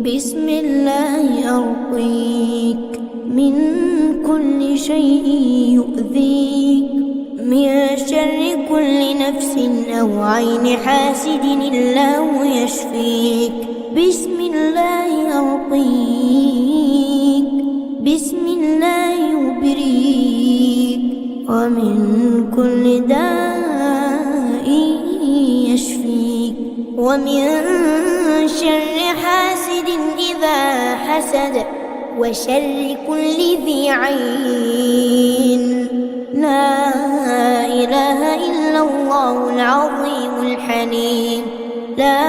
بسم الله أرقيك من كل شيء يؤذيك، من شر كل نفس أو عين حاسد الله يشفيك. بسم الله أرقيك، بسم الله يبريك، ومن كل داء يشفيك، ومن شر حاسد إذا حسد، وشر كل ذي عين. لا إله إلا الله العظيم الحليم، لا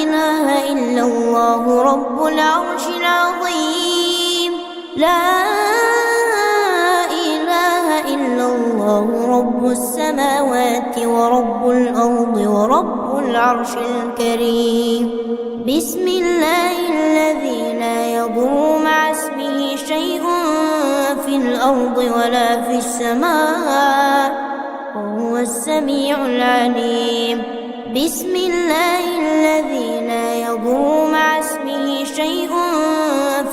إله إلا الله رب العرش العظيم، لا إله إلا الله رب السماوات ورب الأرض ورب العرش الكريم. بسم الله الذي لا يضر مع اسمه شيء في الأرض ولا في السماء وهو السميع العليم. بسم الله الذي لا يضر مع اسمه شيء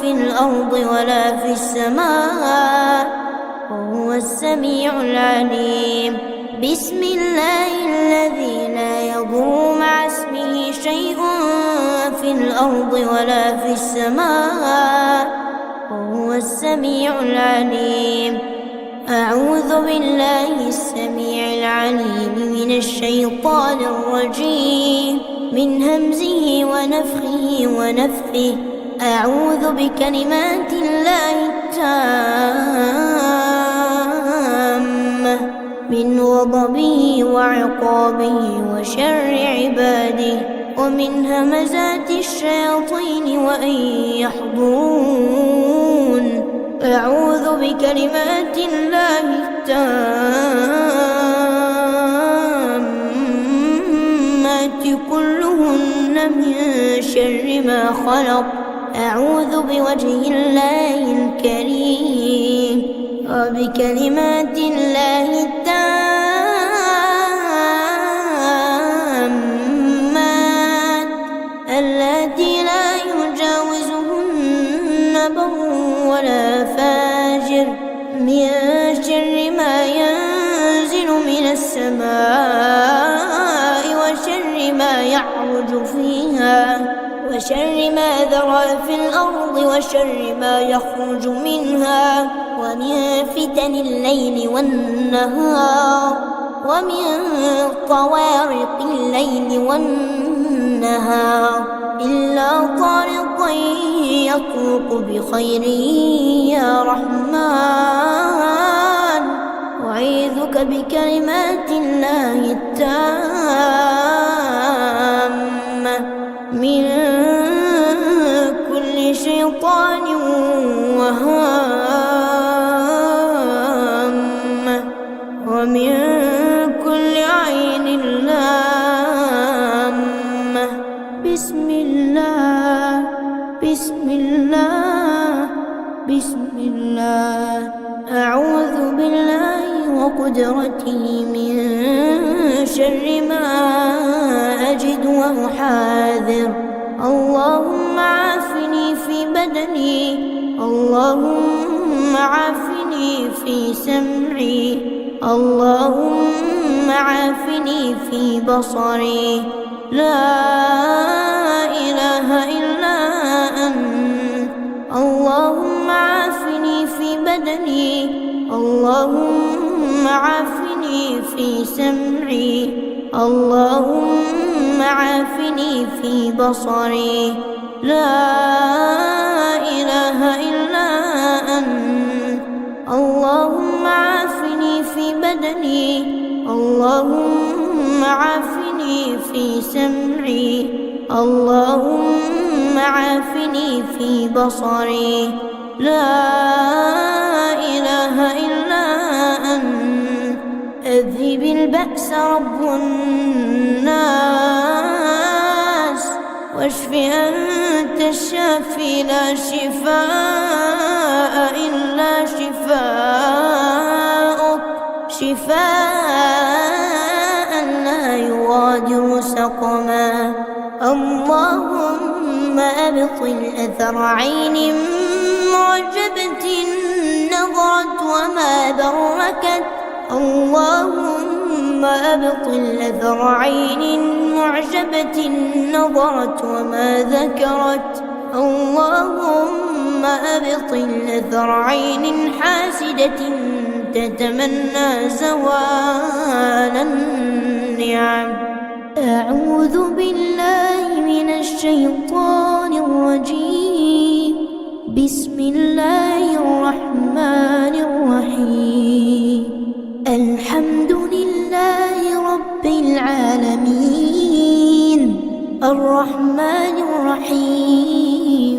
في الأرض ولا في السماء وهو السميع العليم. بسم الله الذي لا يضر مع اسمه شيء في الأرض ولا في السماء وهو السميع العليم. أعوذ بالله السميع العليم من الشيطان الرجيم، من همزه ونفخه ونفثه. أعوذ بكلمات الله التامة من غضبه وعقابه وشر عباده، ومن همزات الشياطين وأن يحضرون. أعوذ بكلمات الله التامات كلهن من شر ما خلق. أعوذ بوجه الله الكريم وبكلمات الله التامات التي لا يجاوزهن بر ولا فاجر، من شر ما ينزل من السماء وشر ما يعرج فيها وشر ما ذرأ في الأرض وشر ما يخرج منها، ومن فتن الليل والنهار، ومن طوارق الليل والنهار، إلا طارقا يطرق بخير يا رحمن. أعيذك بكلمات الله التامة من كل شيطان وهامة، ومن كل عين لامة. بسم الله، بسم الله، بسم الله. أعوذ بالله وقدرته من شر ما أجد وأحاذر. اللهم عافني في بدني، اللهم عافني في سمعي، اللهم عافني في بصري. لا إله إلا أنت. اللهم عافني في بدني، اللهم عافني في سمعي، اللهم عافني في بصري. لا إله إلا أنت. اللهم عافني في بدني، اللهم عافني في سمعي، اللهم عافني في بصري. لا إله إلا أنت. أذهب البأس رب الناس، واشف أنت الشافي، لا شفاء إلا شفاءك، شفاء لا يغادر سقما. اللهم أبطل أثر عين معجبة نظرت وما بركت اللهم أبطل أثر عين معجبة نظرت وما ذكرت اللهم أبطل أثر عين حاسدة تتمنى زوال النعم. أعوذ بالله من الشيطان الرجيم. بسم الله الرحمن الرحيم. الحمد لله رب العالمين الرحمن الرحيم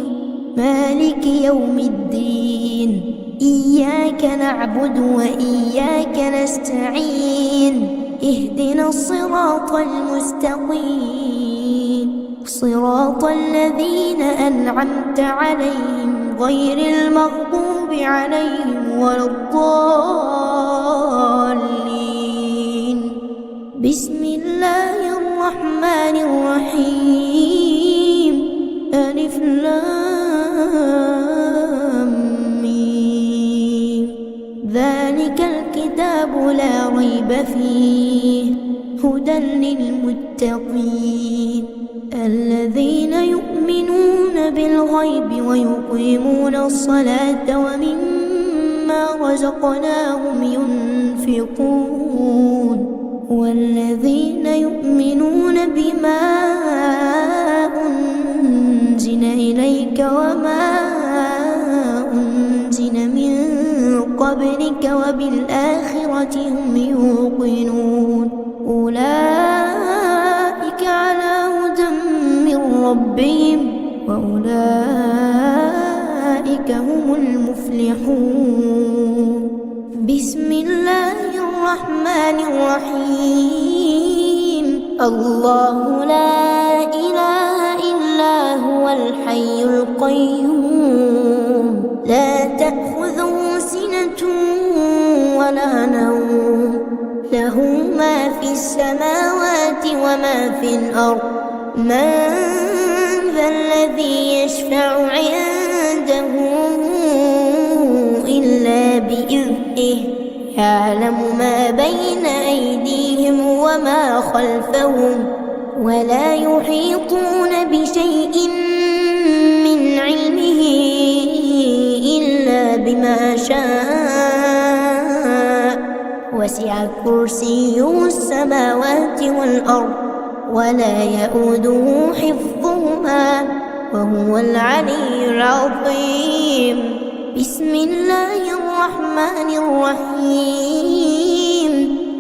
مالك يوم الدين إياك نعبد وإياك نستعين اهدنا الصراط المستقيم صراط الذين أنعمت عليهم غير المغضوب عليهم ولا الضالين. بسم الله الرحمن الرحيم. ألف لام ميم. ذلك الكتاب لا ريب فيه هدى للمتقين الذين يؤمنون بالغيب ويقيمون الصلاة ومما رزقناهم ينفقون والذين يؤمنون بما أنزل إليك وما أنزل من قبلك وبالآخرة هم يوقنون أولئك على هدى من ربهم وأولئك هم المفلحون. بسم الله الرحمن الرحيم. الله لا إله إلا هو الحي القيوم لا تأخذه سنة ولا نوم له ما في السماوات وما في الأرض من ذا الذي يشفع عنده إلا بإذنه يعلم ما بين أيديهم وما خلفهم ولا يحيطون بشيء من علمه إلا بما شاء وسع كرسيه السماوات والأرض ولا يؤوده حفظهما وهو العلي العظيم. بسم الله الرحمن الرحيم.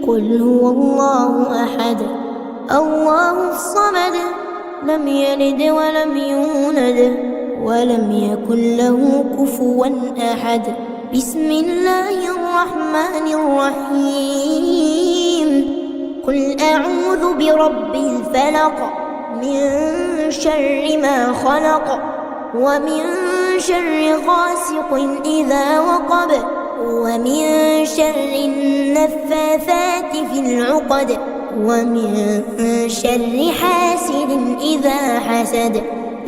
قل هو الله أحد الله الصمد لم يلد ولم يولد ولم يكن له كفوا أحد. بسم الله الرحمن الرحيم. قل أعوذ برب الفلق من شر ما خلق ومن شر غاسق إذا وقب ومن شر النفاثات في العقد ومن شر حاسد إذا حسد.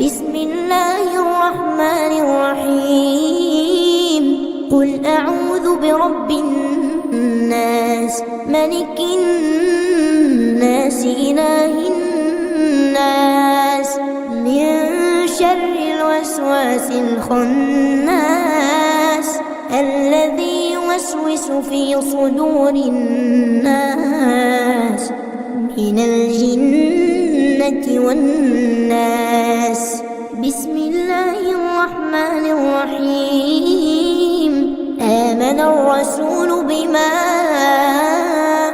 بسم الله الرحمن الرحيم. قل أعوذ برب الناس ملك الناس إله الناس من شر الوسواس الخناس الذي يوسوس في صدور الناس من الجنة والناس. بسم الله الرحمن الرحيم. آمن الرسول بما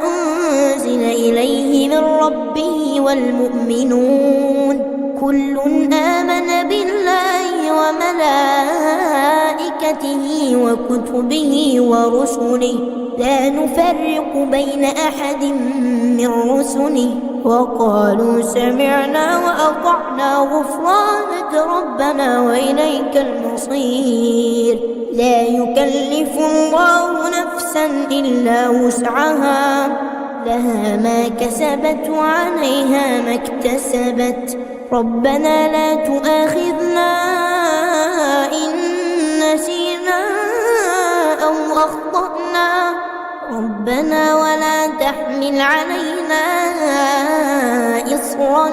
أنزل إليه من ربه والمؤمنون كل آمن بالله وملائكته وكتبه ورسله لا نفرق بين أحد من رسله وقالوا سمعنا وأطعنا غفرانك ربنا وإليك المصير. لا يكلف الله نفسا إلا وسعها لها ما كسبت وعليها ما اكتسبت ربنا لا تؤاخذنا إن نسينا أو أخطأنا ربنا ولا تحمل علينا إصرا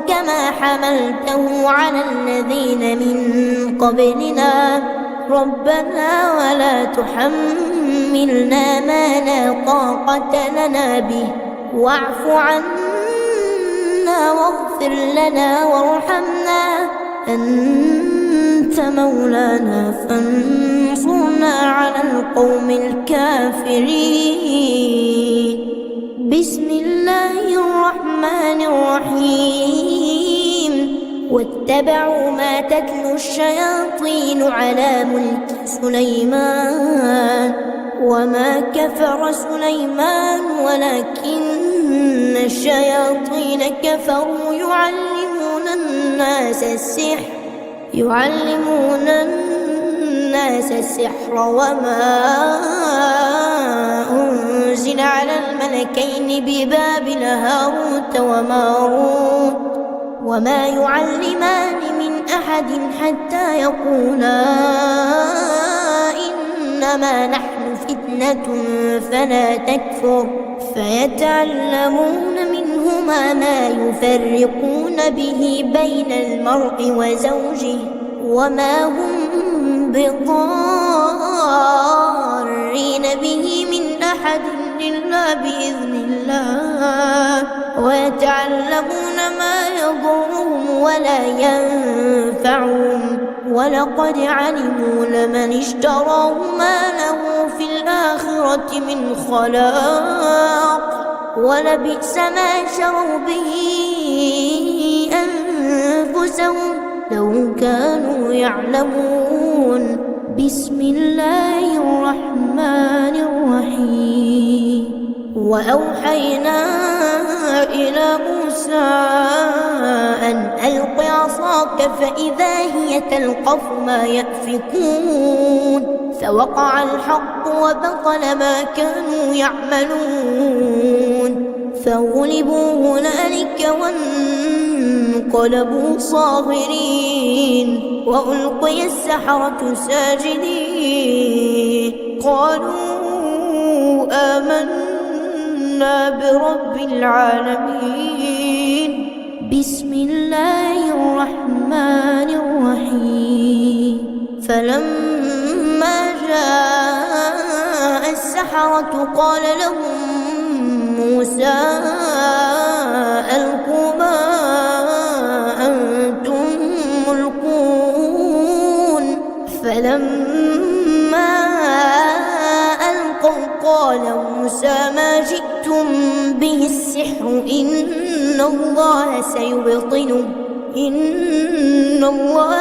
كما حملته على الذين من قبلنا ربنا ولا تحملنا ما لا طاقة لنا به واعف عنا واغفر لنا وارحمنا أنت مولانا فانصرنا على القوم الكافرين. بسم الله الرحمن الرحيم واتبعوا ما تتلو الشياطين على ملك سليمان وما كفر سليمان ولكن الشياطين كفروا يعلمون الناس السحر وما أنزل على الملكين ببابل هاروت وماروت وما يعلمان من أحد حتى يقولا إنما نحن فتنة فلا تكفر فيتعلمون منهما ما يفرقون به بين المرء وزوجه وما هم بضارين به من أحد إلا بإذن الله ويتعلمون ما يضرهم ولا ينفعهم ولقد علموا لمن اشتراه ما له في الآخرة من خلاق ولبئس ما شروا به أنفسهم لو كانوا يعلمون. بسم الله الرحمن الرحيم وأوحينا إلى موسى أن ألق عصاك فإذا هي تلقف ما يأفكون فوقع الحق وبطل ما كانوا يعملون فغلبوا هنالك وانقلبوا صاغرين وألقي السحرة ساجدين قالوا آمنا برب العالمين. بسم الله الرحمن الرحيم فلما جاء السحرة قال لهم موسى ألقوا ما أنتم ملقون فلما ألقوا قال موسى ما جئتم به السحر إن الله سيبطله إن الله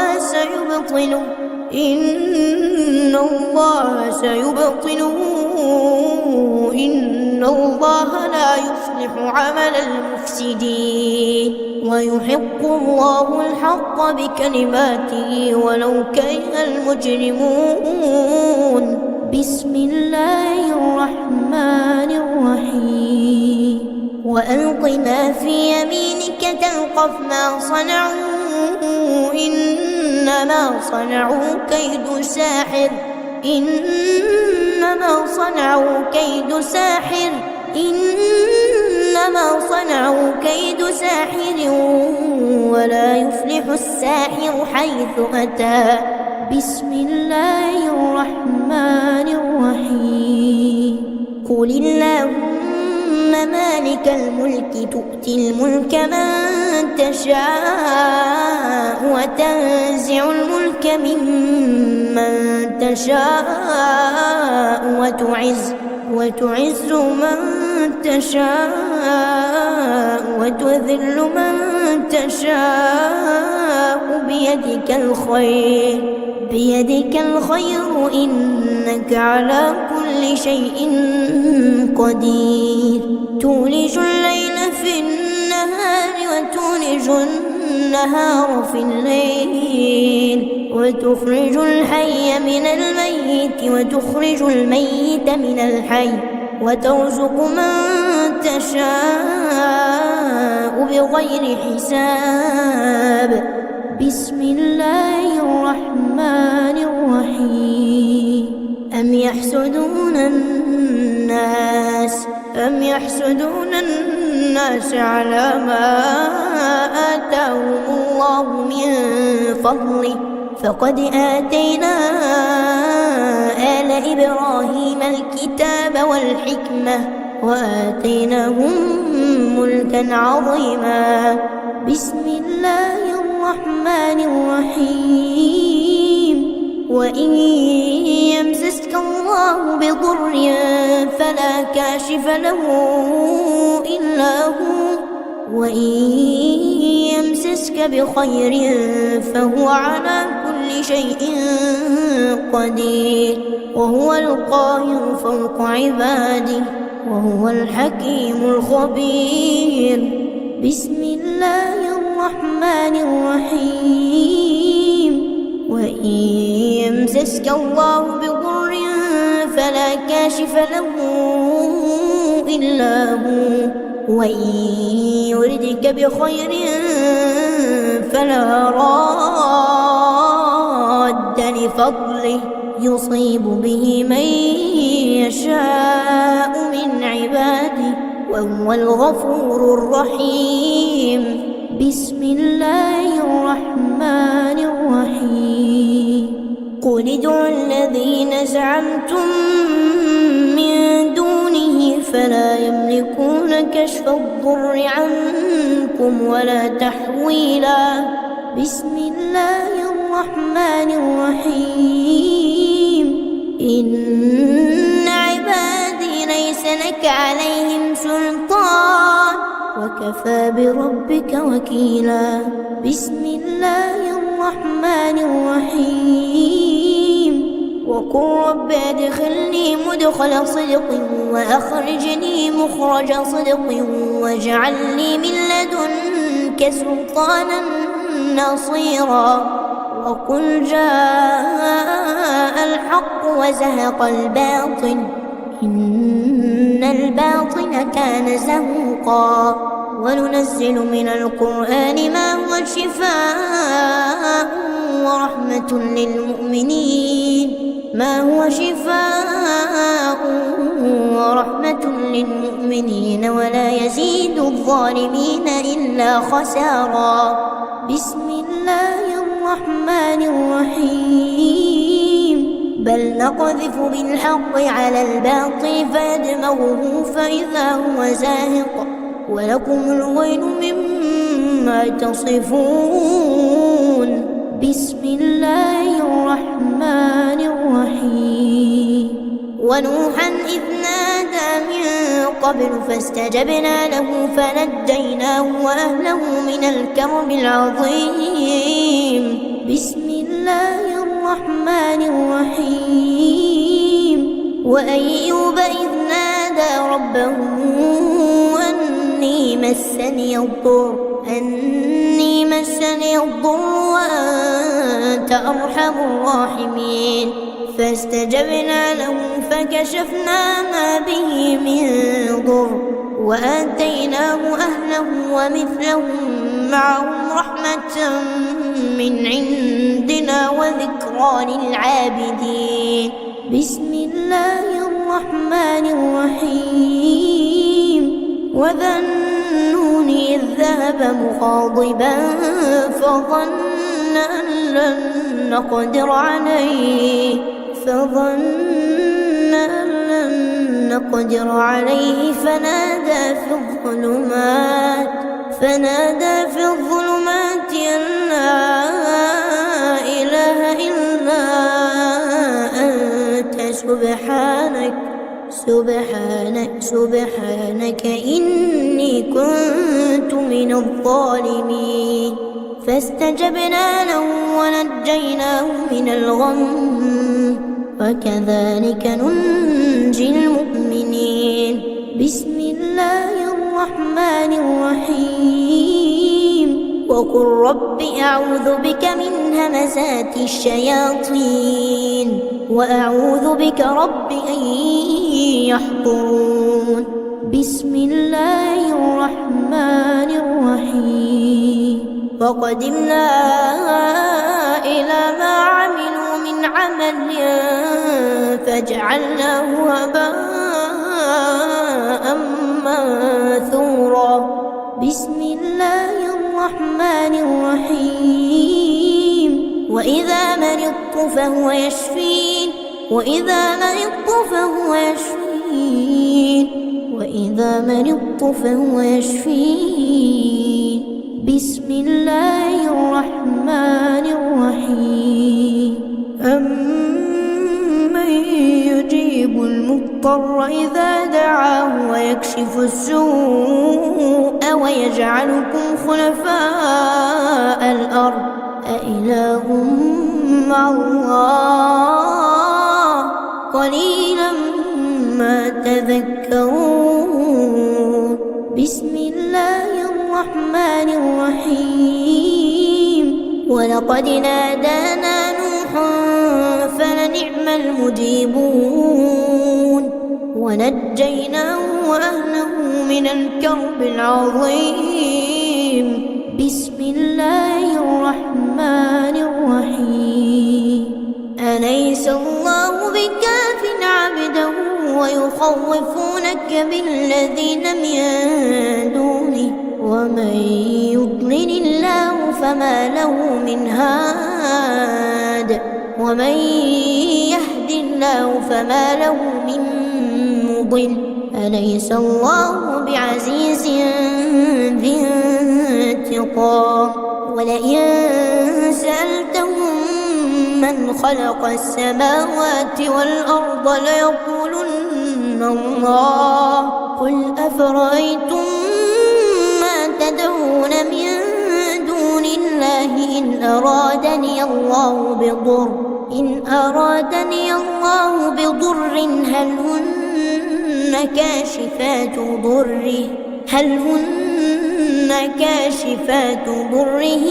لا يصلح عمل المفسدين ويحق الله الحق بكلماته ولو كره المجرمون. بسم الله الرحمن الرحيم وألق ما في يمينك تلقف ما صنعوا إنما صنعوا كيد ساحر ولا يفلح الساحر حيث أتى. بسم الله الرحمن الرحيم قل اللهم مالك الملك تؤتي الملك من تشاء وتنزع الملك ممن تشاء وتعز من تشاء وتذل من تشاء بيدك الخير إنك على كل شيء قدير تولج الليل في النهار وتولج النهار في الليل وتخرج الحي من الميت وتخرج الميت من الحي وترزق من تشاء بغير حساب. بسم الله الرحمن الرحيم. أم يحسدون الناس على ما آتاهم الله من فضله فقد آتينا آل إبراهيم الكتاب والحكمة وآتيناهم ملكا عظيما. بسم الله الرحمن الرحيم. وإن يمسسك الله بضر فلا كاشف له إلا هو، وإن يمسسك بخير فهو على كل شيء قدير، وهو القاهر فوق عباده، وهو الحكيم الخبير. بسم الله الرحمن الرحيم. وإن يمسسك الله بضر فلا كاشف له إلا هو، وإن يردك بخير فلا راد لفضله يصيب به من يشاء من عباده، وهو الغفور الرحيم. بسم الله الرحمن الرحيم. قل ادعوا الذين زعمتم من دونه فلا يملكون كشف الضر عنكم ولا تحويلا. بسم الله الرحمن الرحيم. إن عبادي ليس لك عليهم سلطان وكفى بربك وكيلا. بسم الله الرحمن الرحيم. وقل رب ادخلني مدخل صدق وأخرجني مخرج صدق واجعل لي من لدنك سلطانا نصيرا. وقل جاء الحق وزهق الباطل إن الباطل كان زهوقا. وننزل من القرآن ما هو شفاء ورحمة للمؤمنين ولا يزيد الظالمين إلا خسارا. بسم الله الرحمن الرحيم. بل نقذف بالحق على الباطل فيدمغه فإذا هو زاهق ولكم الويل مما تصفون. بسم الله الرحمن الرحيم. ونوحا إذ نادى من قبل فاستجبنا له فنجيناه وأهله من الكرب العظيم. بسم الله الرحمن الرحيم. وأيوب إذ نادى ربه أني مسني الضر وأنت أرحم الراحمين فاستجبنا له فكشفنا ما به من ضر وآتيناه أهله ومثلهم معهم رحمة من عندنا وذكرى للعابدين. بسم الله الرحمن الرحيم. وذا النون إذ ذهب مغاضبا فظن أن لن نقدر عليه فنادى في الظلمات أن لا إله إلا أنت سبحانك إني كنت من الظالمين. فاستجبنا له ونجيناه من الغم وكذلك ننجي المؤمنين. بسم الله الرحمن الرحيم. وقل رب أعوذ بك من همزات الشياطين وأعوذ بك رب أن يحضرون. بسم الله الرحمن الرحيم وقدمنا إلى ما عملوا من عمل فجعلناه هباء منثورا بسم الله الرحمن الرحيم وإذا مرضت فهو يشفين وإذا مرضت فهو يشفين وإذا مرضت فهو يشفين بسم الله الرحمن الرحيم أمن يجيب المضطر إذا دعاه ويكشف السوء ويجعلكم خلفاء الأرض أإله مع الله قليلا ما تذكرون بسم الله الرحمن الرحيم ولقد نادانا نوح فلنعم المجيبون ونجيناه وأهله من الكرب العظيم بسم الله الرحمن الرحيم أليس الله بكاف عبده ويخوفونك بالذين من دونه ومن يضلل الله فما له من هاد ومن يهد الله فما له من مضل أليس الله بعزيز ذي انتقام ولئن سألتهم من خلق السماوات والأرض ليقولن الله قل أفرأيتم ما تدعون من دون الله إن أرادني الله بضر هل هن كاشفات ضره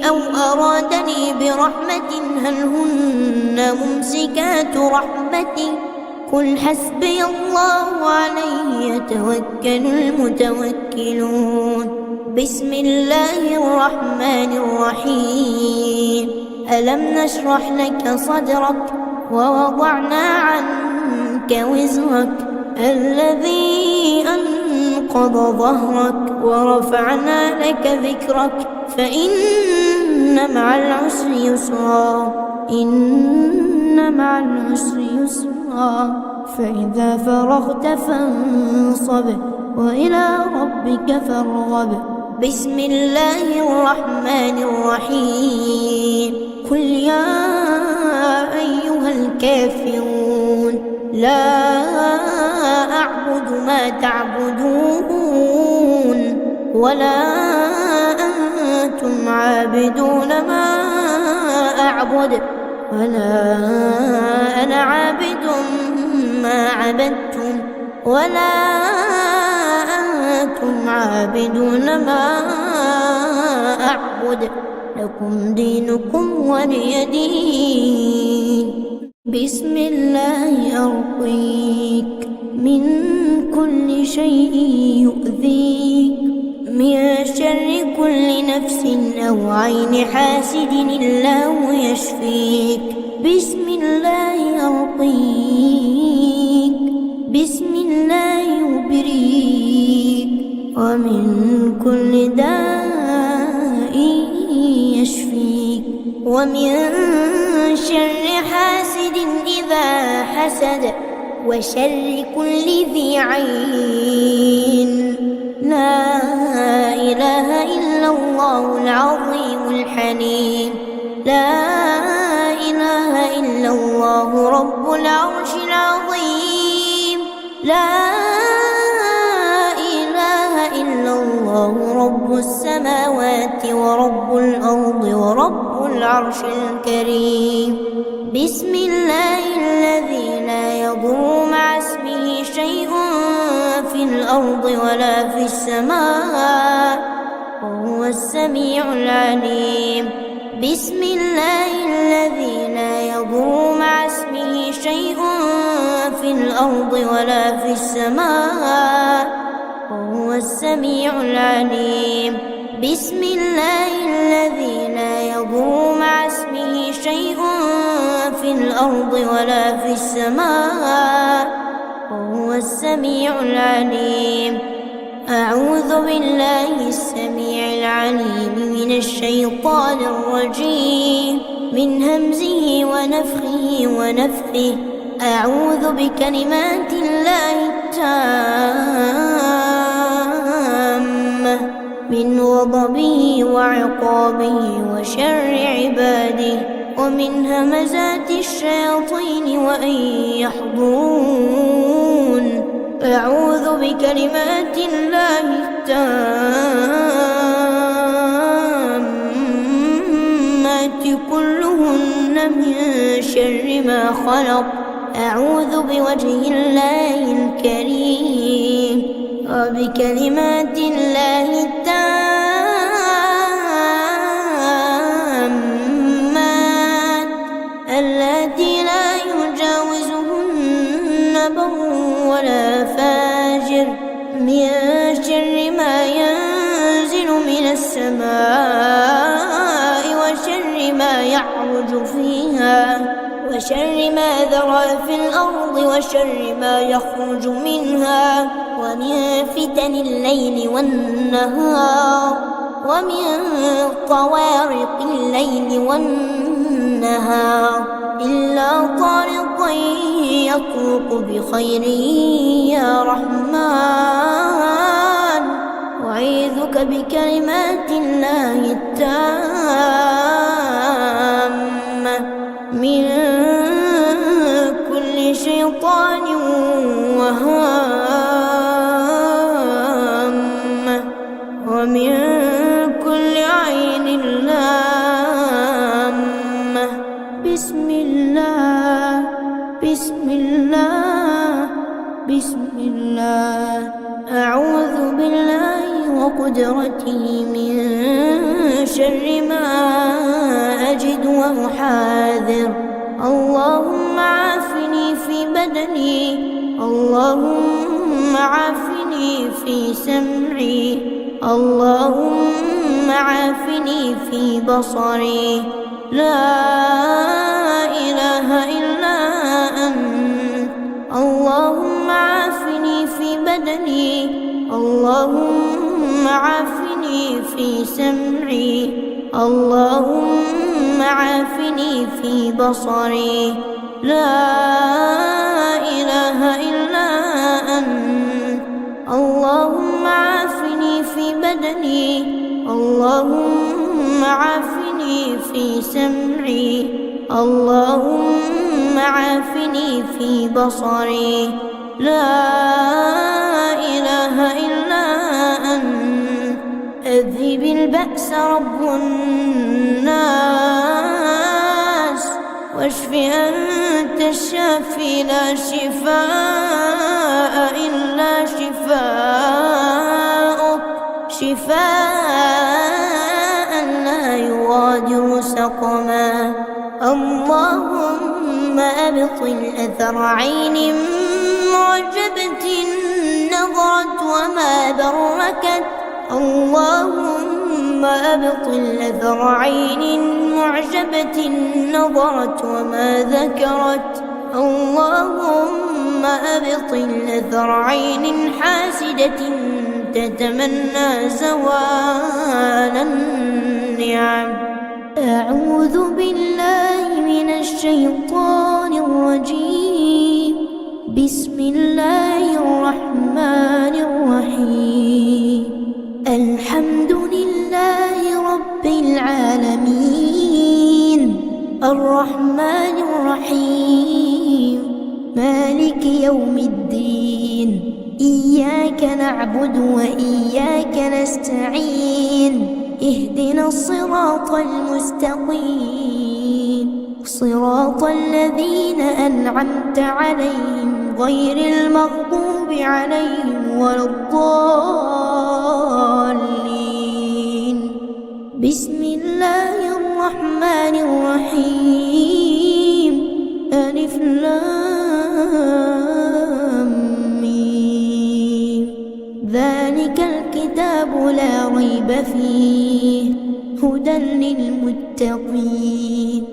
أو أرادني برحمة هل هن ممسكات رحمته قل حسبي الله عليه يتوكل المتوكلون بسم الله الرحمن الرحيم ألم نشرح لك صدرك ووضعنا عنك وزرك الذي أنقض ظهرك ورفعنا لك ذكرك فإن مع العسر يسرا فإذا فرغت فانصب وإلى ربك فارغب بسم الله الرحمن الرحيم قل يا أيها الكافرون لا أعبد ما تعبدون ولا أنتم عابدون ما أعبد ولا أنا عابد ما عبدتم ولا أنتم عابدون ما أعبد لكم دينكم ولي دين بسم الله أرقيك من كل شيء يؤذيك من شر كل نفس أو عين حاسد الله يشفيك بسم الله أرقيك بسم الله يبريك ومن كل داء يشفيك ومن شر حاسد إذا حسد وشر كل ذي عين لا إله إلا الله العظيم الحليم لا إله إلا الله رب العرش العظيم لا إله إلا الله رب السماوات ورب الأرض ورب العرش الكريم بسم الله الذي لا يضر مع اسمه شيء في الأرض ولا في السماء وهو السميع العليم بسم الله الذي لا يضر مع اسمه شيء في الأرض الأرض ولا في السماء وهو السميع العليم. بسم الله الذي لا يضر مع اسمه شيء في الأرض ولا في السماء وهو السميع العليم. أعوذ بالله السميع العليم من الشيطان الرجيم من همزه ونفخه ونفثه. أعوذ بكلمات الله التامة من غضبه وعقابه وشر عباده ومن همزات الشياطين وأن يحضرون. أعوذ بكلمات الله التامات كلهن من شر ما خلق. أعوذ بوجه الله الكريم وبكلمات الله التامات التي لا يجاوزهن بر ولا فاجر من شر ما ينزل من السماء وشر ما يعرج فيها وشر ما ذرأ في الأرض وشر ما يخرج منها ومن فتن الليل والنهار ومن طوارق الليل والنهار إلا طارقا يطرق بخير يا رحمن. أعيذك بكلمات الله التامة من كل شيطان وهامة ومن كل عين لامة. بسم الله بسم الله بسم الله. أعوذ بالله وقدرته من شر ما أجد وأحاذر. اللهم عافني في بدني اللهم عافني في سمعي اللهم عافني في بصري. لا إله إلا أنت. اللهم عافني في بدني اللهم عافني في سمعي اللهم عافني في بصري. لا إله إلا أنت. اللهم عافني في بدني اللهم عافني في سمعي اللهم عافني في بصري. لا إله إلا أنت. أذهب البأس رب الناس واشف أنت الشافي لا شفاء إلا شفاءك شفاء لا يغادر سقما. اللهم أبطل أثر عين معجبة نظرت وما بركت. اللهم أبطل أثر عين معجبة نظرت وما ذكرت. اللهم أبطل أثر عين حاسدة تتمنى زوال النعم. أعوذ بالله من الشيطان الرجيم. بسم الله الرحمن الرحيم. الحمد لله رب العالمين الرحمن الرحيم مالك يوم الدين. إياك نعبد وإياك نستعين. اهدنا الصراط المستقيم صراط الذين أنعمت عليهم غير المغضوب عليهم ولا الضالين. بسم الله الرحمن الرحيم. ألف لام ريب فيه هدى للمتقين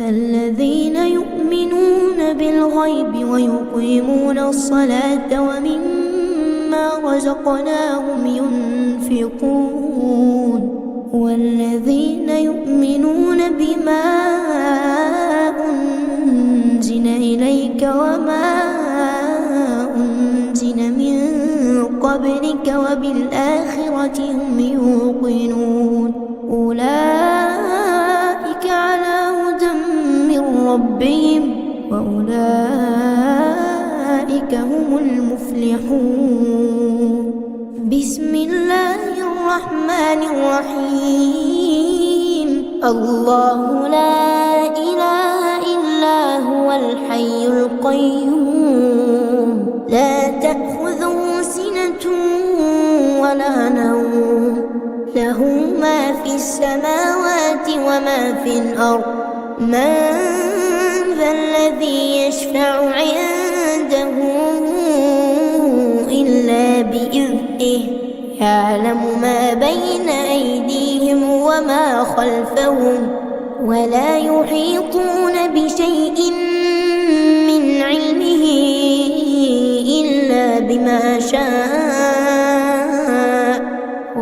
الذين يؤمنون بالغيب ويقيمون الصلاة ومما رزقناهم ينفقون والذين يؤمنون بما أنزل إليك وما أنزل من قبلك وبالآخرة هم يوقنون أولئك على هدى من ربهم وأولئك هم المفلحون بسم الله الرحمن الرحيم الله لا إله إلا هو الحي القيوم لا تأخذه سنة ولا نوم له ما في السماوات وما في الأرض من ذا الذي يشفع عنده إلا بإذنه يعلم ما بين أيديهم وما خلفهم ولا يحيطون بشيء من علمه إلا بما شاء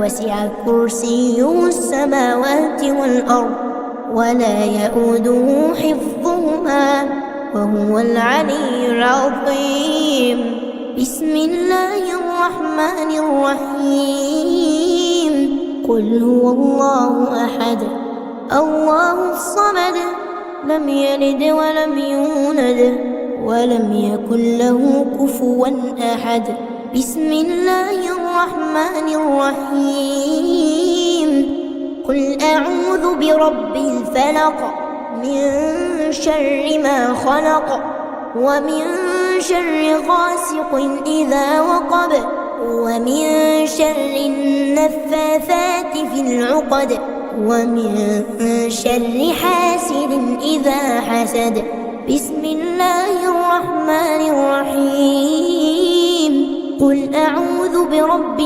وسع كرسيه السماوات والأرض ولا يؤوده حفظهما وهو العلي العظيم بسم الله الرحمن الرحيم قل هو الله أحد الله الصمد لم يلد ولم يولد ولم يكن له كفوا أحد بسم الله الرحمن الرحيم قل أعوذ برب الفلق من شر ما خلق ومن شر غاسق إذا وقب ومن شر النفاثات في العقد ومن شر حاسد إذا حسد بسم الله الرحمن الرحيم قل أعوذ برب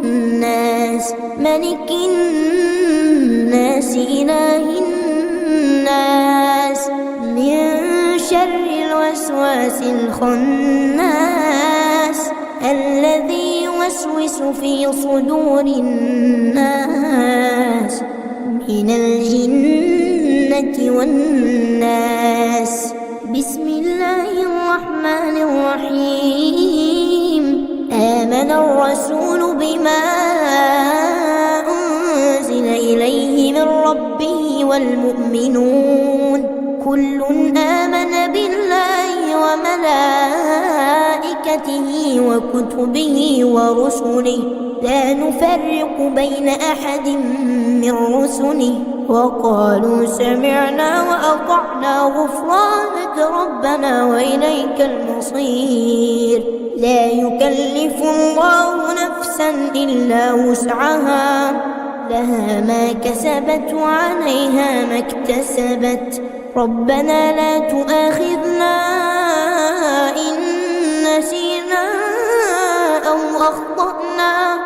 الناس ملك الناس إله الناس من شر الوسواس الخناس الذي يوسوس في صدور الناس من الجنة والناس بسم الله الرحمن الرحيم آمن الرسول بما أنزل إليه من ربه والمؤمنون كل آمن بالله وملائكته وكتبه ورسله لا نفرق بين أحد من رسله وقالوا سمعنا وأطعنا غفرانك ربنا وإليك المصير لا يكلف الله نفسا إلا وسعها لها ما كسبت وعليها ما اكتسبت ربنا لا تؤاخذنا إن نسينا أو أخطأنا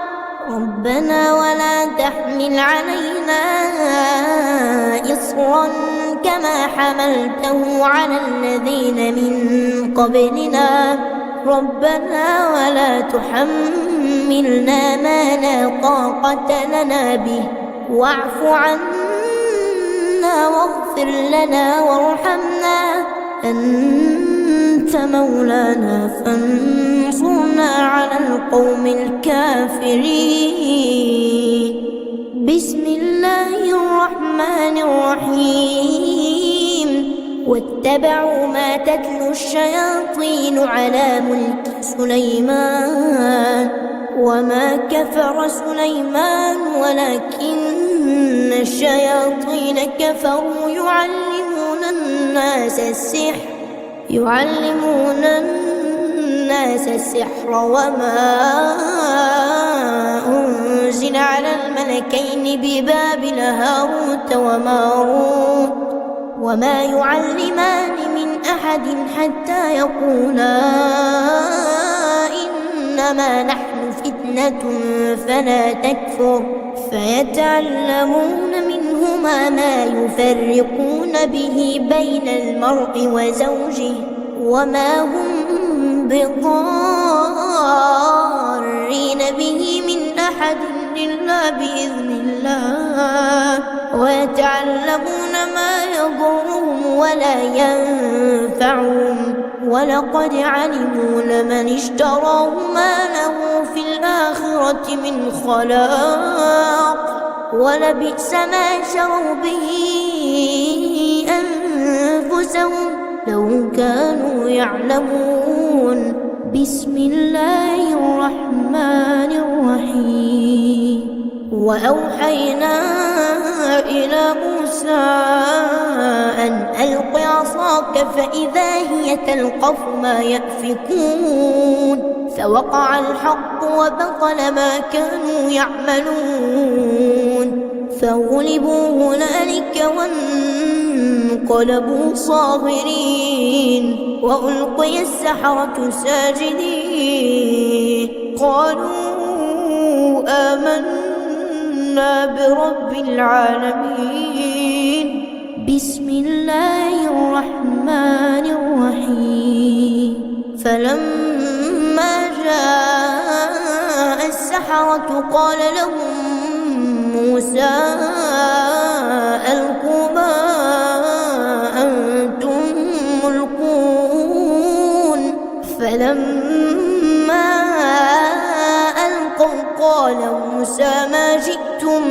ربنا ولا تحمل علينا إصرا كما حملته على الذين من قبلنا ربنا ولا تحملنا ما لا طاقة لنا به واعف عنا واغفر لنا وارحمنا أنت مولانا فانصرنا على القوم الكافرين بسم الله الرحمن الرحيم واتبعوا ما تتلو الشياطين على ملك سليمان وما كفر سليمان ولكن الشياطين كفروا يعلمون الناس السحر وما أنزل على الملكين ببابل هاروت وماروت وما يعلمان من أحد حتى يقولا إنما نحن فتنة فلا فيتعلمون منهما ما يفرقون به بين المرء وزوجه وما هم بضارين به من أحد إلا بإذن الله ويتعلمون ما يضرهم ولا ينفعهم ولقد علموا لمن اشتراه ما له في الآخرة من خلاق ولبئس ما شروا به أنفسهم لو كانوا يعلمون. بسم الله الرحمن الرحيم. وأوحينا إلى موسى أن ألق عصاك فإذا هي تلقف ما يأفكون فوقع الحق وبطل ما كانوا يعملون فغلبوا هنالك وانقلبوا صاغرين وألقي السحرة ساجدين قالوا آمنا برب العالمين. بسم الله الرحمن الرحيم. فلما جاء السحرة قال لهم موسى ألقوا ما أنتم ملقون فلما ألقوا قال موسى ما جئتم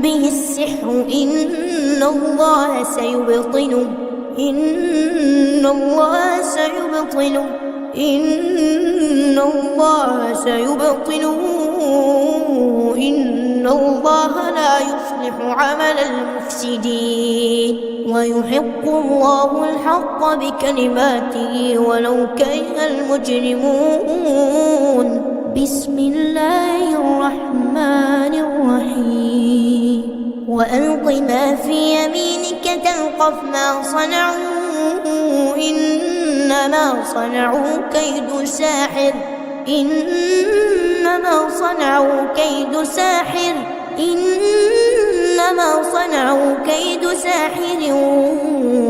به السحر إن الله سيبطله إن الله لا يصلح عمل المفسدين ويحق الله الحق بكلماته ولو كره المجرمون. بسم الله الرحمن الرحيم. وألق ما في يمينك تلقف ما صنعوا إنما صنعوا كيد ساحر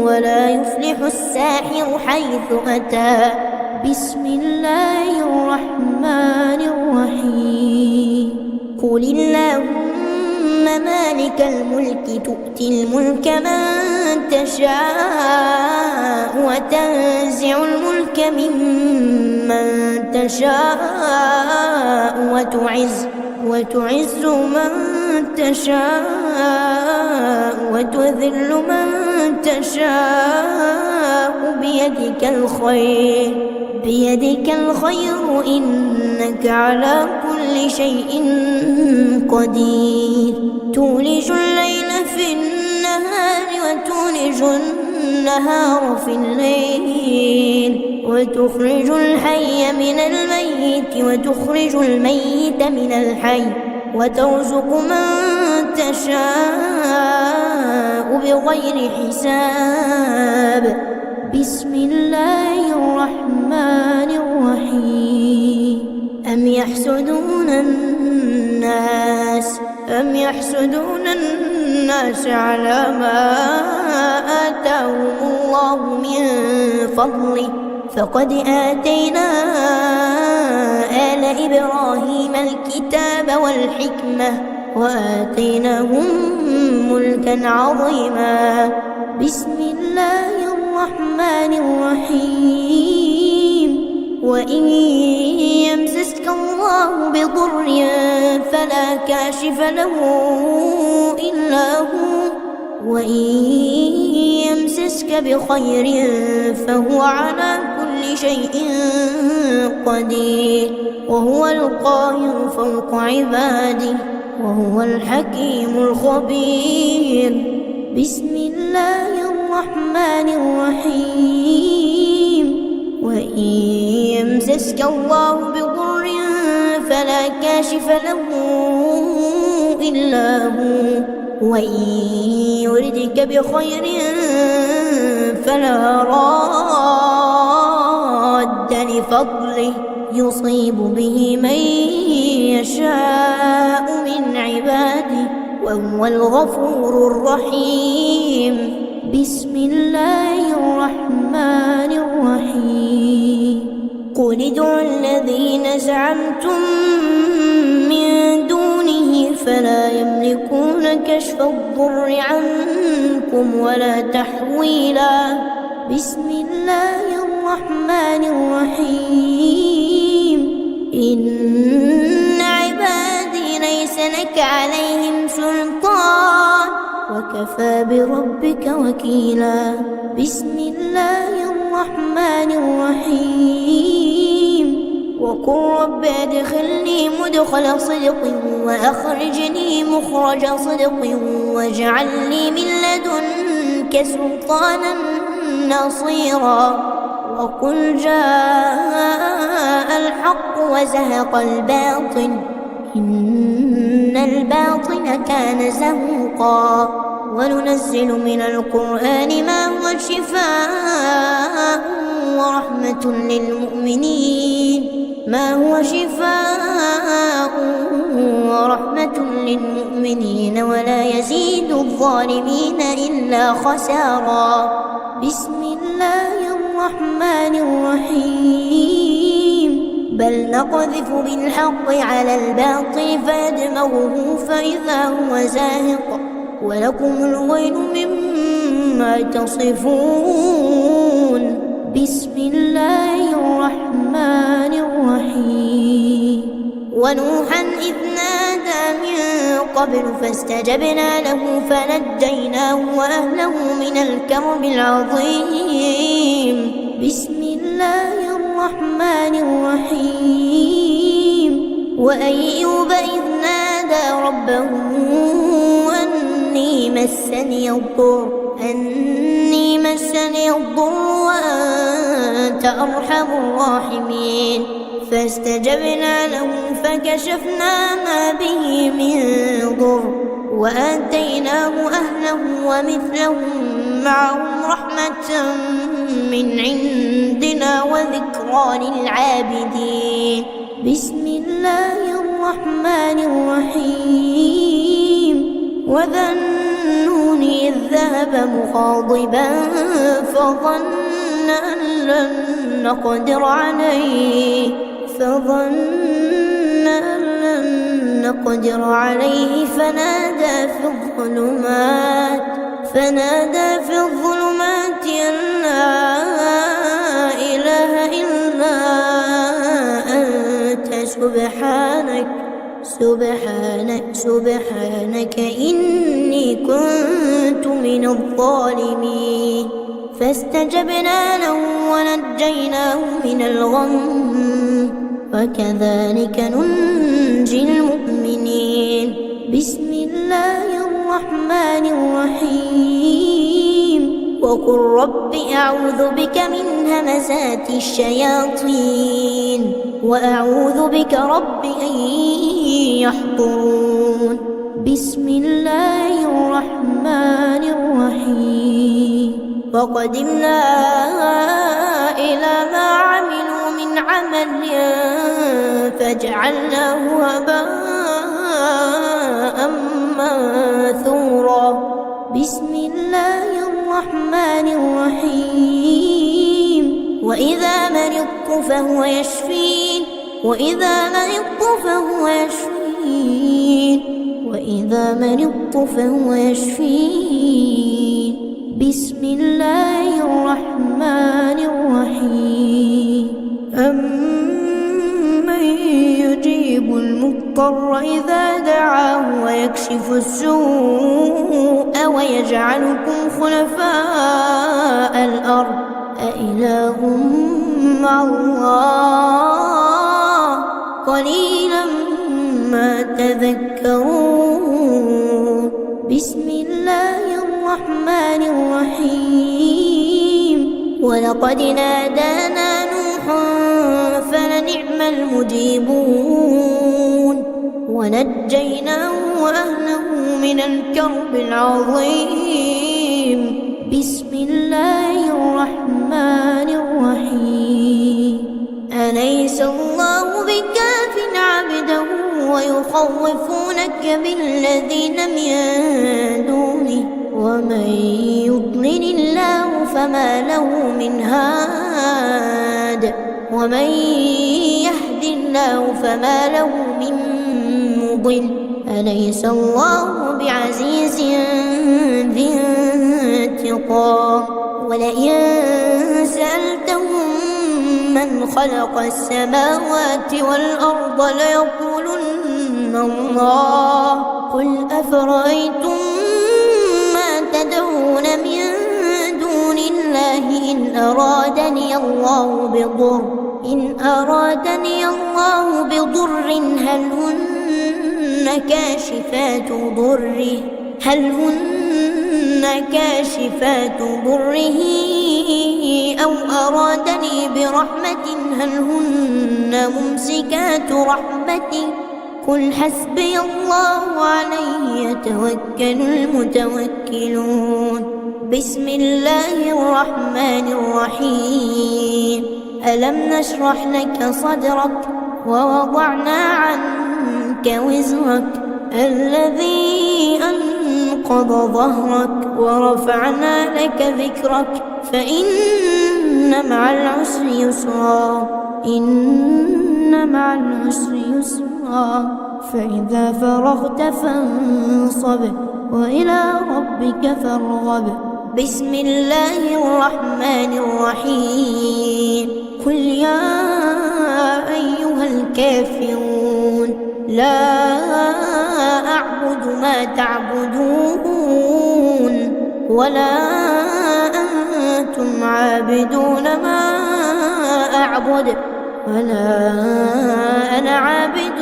ولا يفلح الساحر حيث أتى. بسم الله الرحمن الرحيم. قل اللهم مالك الملك تؤتي الملك من تشاء وتنزع الملك ممن تشاء وتعز من تشاء وتذل من تشاء بيدك الخير إنك على كل شيء قدير. تولج الليل في النهار وتولج النهار في الليل وتخرج الحي من الميت وتخرج الميت من الحي وترزق من تشاء بغير حساب. بسم الله الرحمن الرحيم. أم يحسدون الناس على ما آتاهم الله من فضله فقد آتينا آل إبراهيم الكتاب والحكمة وآتيناهم ملكا عظيما. بسم الله الرحمن الرحيم. وإن يمسسك الله بضر فلا كاشف له إلا هو وإن يمسسك بخير فهو على كل شيء قدير وهو القاهر فوق عباده وهو الحكيم الخبير. بسم الله الرحمن الرحيم. وإن يمسسك الله بضر فلا كاشف له إلا هو وإن يردك بخير فلا راد لفضله يصيب به من يشاء من عباده وهو الغفور الرحيم. بسم الله الرحمن الرحيم. قل ادعوا الذين زعمتم من دونه فلا يملكون كشف الضر عنكم ولا تحويلا. بسم الله الرحمن الرحيم. إن عبادي ليس لك عليهم سلطان وكفى بربك وكيلا. بسم الله الرحمن الرحيم. وقل رب ادخلني مدخل صدق وأخرجني مخرج صدق واجعل لي من لدنك سلطانا نصيرا. وقل جاء الحق وزهق الباطل إن الباطل كان زهوقا. وننزل من القرآن ما هو شفاء ورحمة للمؤمنين ولا يزيد الظالمين إلا خسارا. بسم الله الرحمن الرحيم. بل نقذف بالحق على الباطل فيدمغه فإذا هو زاهق ولكم الويل مما تصفون. بسم الله الرحمن الرحيم. ونوحا إذ نادى من قبل فاستجبنا له فنجيناه وأهله من الكرب العظيم. بسم الله الرحمن الرحيم. وأيوب إذ نادى ربه أني مسني الضر وأنت أرحم الراحمين. فاستجبنا له فكشفنا ما به من ضر وآتيناه أهله ومثلهم معهم رحمة من عندنا وذكرى للعابدين. بسم الله الرحمن الرحيم. وذا النون إذ ذهب مغاضبا فظن أن لن نقدر عليه فنادى في الظلمات أن لا إله إلا أنت سبحانك إني كنت من الظالمين. فاستجبنا له ونجيناه من الغم وكذلك ننجي المؤمنين. بسم الله الرحمن الرحيم. وقل رب أعوذ بك من همزات الشياطين وأعوذ بك رب أن يحضرون. بسم الله الرحمن الرحيم. وقدمنا إلى ما عملوا من عمل فجعلناه هباء منثورا. بسم الله الرحمن الرحيم. وإذا مرضت فهو يشفين. بسم الله الرحمن الرحيم. أمن يجيب المضطر إذا دعاه ويكشف السوء ويجعلكم خلفاء الأرض أإله مع الله قليلا ما تذكرون. بسم الله الرحمن الرحيم. ولقد نادانا نوح فلنعم المجيبون ونجيناه وأهله من الكرب العظيم. بسم الله الرحمن الرحيم. أليس الله بكاف عبده ويخوفونك بالذين من دونه ومن يضلل الله فما له من هاد ومن يهد الله فما له من مضل أليس الله بعزيز ذي انتقام ولئن سألتهم من خلق السماوات والأرض ليقولن الله قل أفرأيتم ما تدعون من دون الله إن أرادني الله بضر هل هن كاشفات ضره أو أرادني برحمة هل هن ممسكات رحمته قل حسبي الله عليه يتوكل المتوكلون بسم الله الرحمن الرحيم ألم نشرح لك صدرك ووضعنا عنك وزرك الذي أنقض ظهرك ورفعنا لك ذكرك فإن مع العسر يسرا فإذا فرغت فانصب وإلى ربك فارغب بسم الله الرحمن الرحيم قل يا أيها الكافرون لا أعبد ما تعبدون ولا أنتم عابدون ما أعبد ولا أنا عابد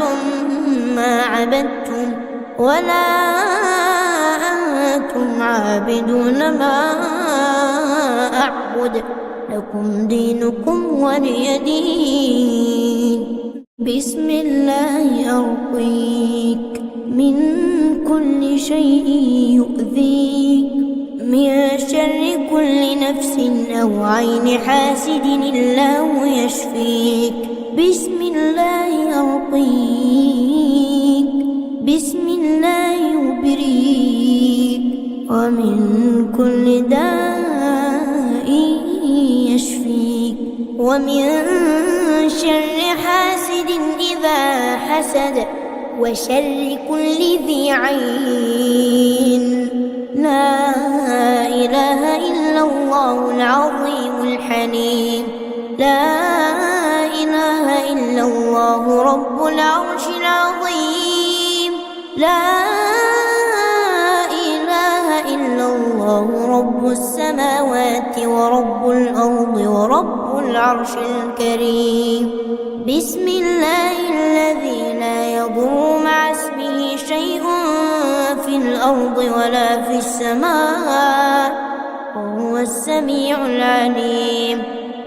ما عبدتم ولا أنتم عابدون ما أعبد لكم دينكم ولي دين بسم الله أرقيك من كل شيء يؤذيك من شر كل نفس أو عين حاسد الله يشفيك بسم الله أرقيك بسم الله يبريك ومن كل داء يشفيك ومن شر حاسد إذا حسد وشر كل ذي عين لا إله إلا الله العظيم الحليم لا إله إلا الله رب العرش العظيم لا إله إلا الله رب السماوات ورب الأرض ورب العرش الكريم بسم الله الذي لا يضر مع اسمه شيء في الأرض ولا في السماء وهو السميع العليم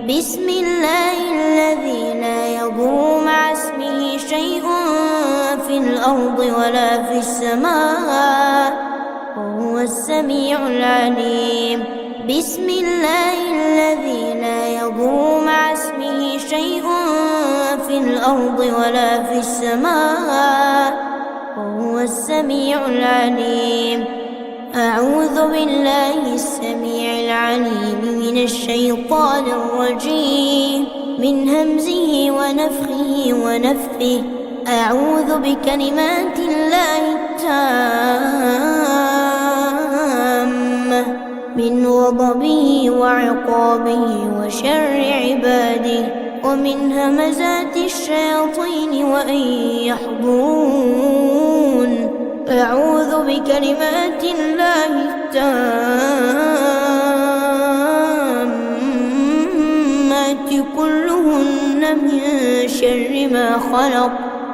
بسم الله الذي لا يضر مع اسمه شيء في الأرض ولا في السماء وهو السميع العليم بسم الله الذي لا يضر مع اسمه شيء في الأرض ولا في السماء وهو السميع العليم أعوذ بالله السميع العليم من الشيطان الرجيم من همزه ونفخه ونفثه أعوذ بكلمات الله التامة من غضبه وعقابه وشر عباده ومن همزات الشياطين وأن يحضرون أعوذ بكلمات الله التامات كلهن من شر ما خلق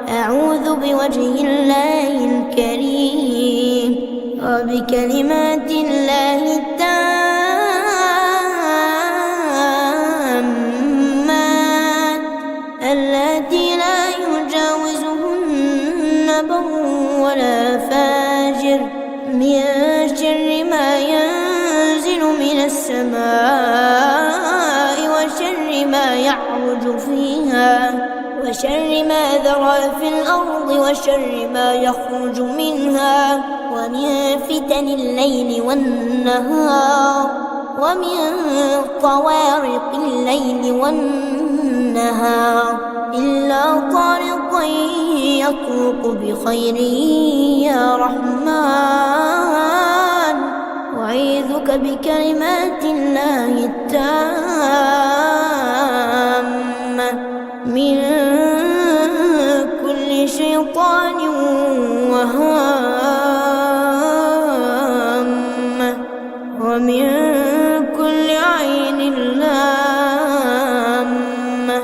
أعوذ بوجه الله الكريم وبكلمات الله التامات التي لا يجاوزهن بر ولا فاجر من شر ما ينزل من السماء وشر ما يعرج فيها وشر ما ذرى في الأرض وشر ما يخرج منها ومن فتن الليل والنهار ومن طوارق الليل والنهار إلا طارقا يطرق بخير يا رحمن أعيذك بكلمات الله التامة من كل شيطان وهامة ومن كل عين لامة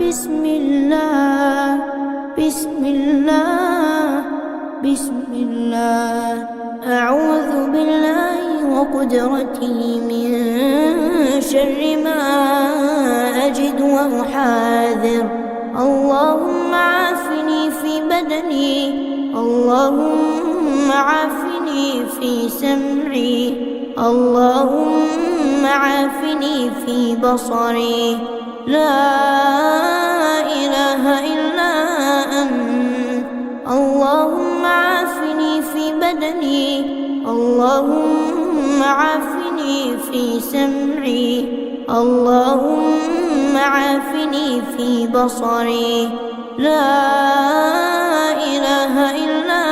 بسم الله بسم الله بسم الله أعوذ بالله وقدرته من شر ما أجد وأحاذر اللهم عافني في بدني اللهم عافني في سمعي اللهم عافني في بصري لا إله إلا أنت اللهم عافني في بدني اللهم عافني في سمعي اللهم عافني في بصري لا إله إلا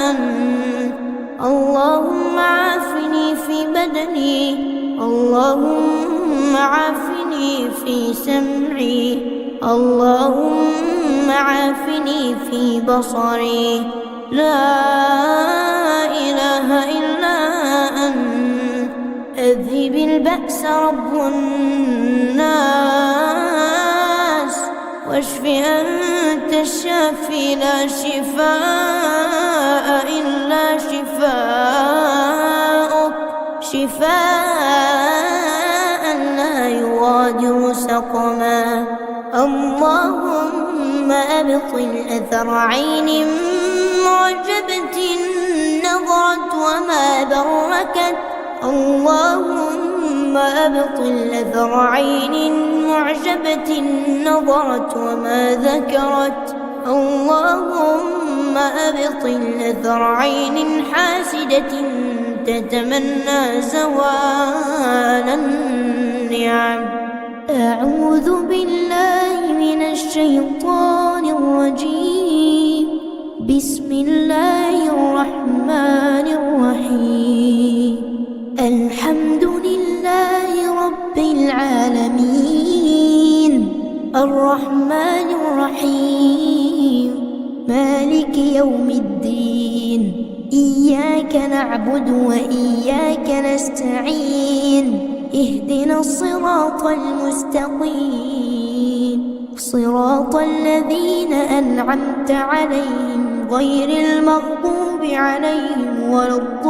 أنت اللهم عافني في بدني اللهم عافني في سمعي اللهم عافني في بصري لا إله إلا أنت أذهب البأس رب الناس واشف أنت الشافي لا شفاء إلا شفاءك شفاء لا يغادر سقما اللهم أبطل أثر عين معجبة نظرت وما بركت اللهم أبطل أثر عين معجبة نظرت وما ذكرت اللهم أبطل أثر عين حاسدة تتمنى زوال النعم أعوذ بالله من الشيطان الرجيم بسم الله الرحمن الرحيم الحمد لله رب العالمين الرحمن الرحيم مالك يوم الدين إياك نعبد وإياك نستعين اهدنا الصراط المستقيم صراط الذين أنعمت عليهم غير المغضوب عليهم ولا الضالين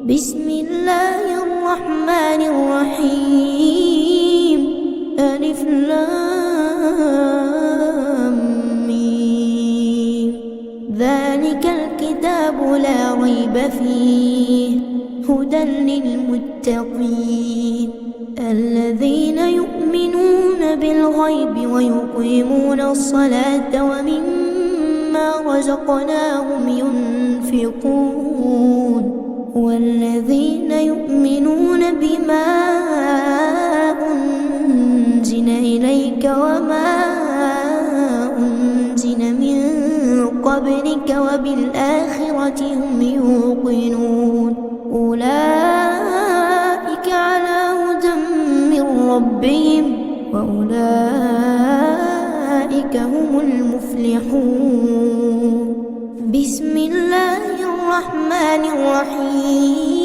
بسم الله الرحمن الرحيم ألف لام ميم ذلك الكتاب لا ريب فيه هدى للمتقين الذين يؤمنون بالغيب ويقيمون الصلاة ومما رزقناهم ينفقون والذين يؤمنون بما أنزل إليك وما أنزل من قبلك وبالآخرة هم يوقنون أولئك على هدى من ربهم وأولئك هم المفلحون بسم الله الرحمن الرحيم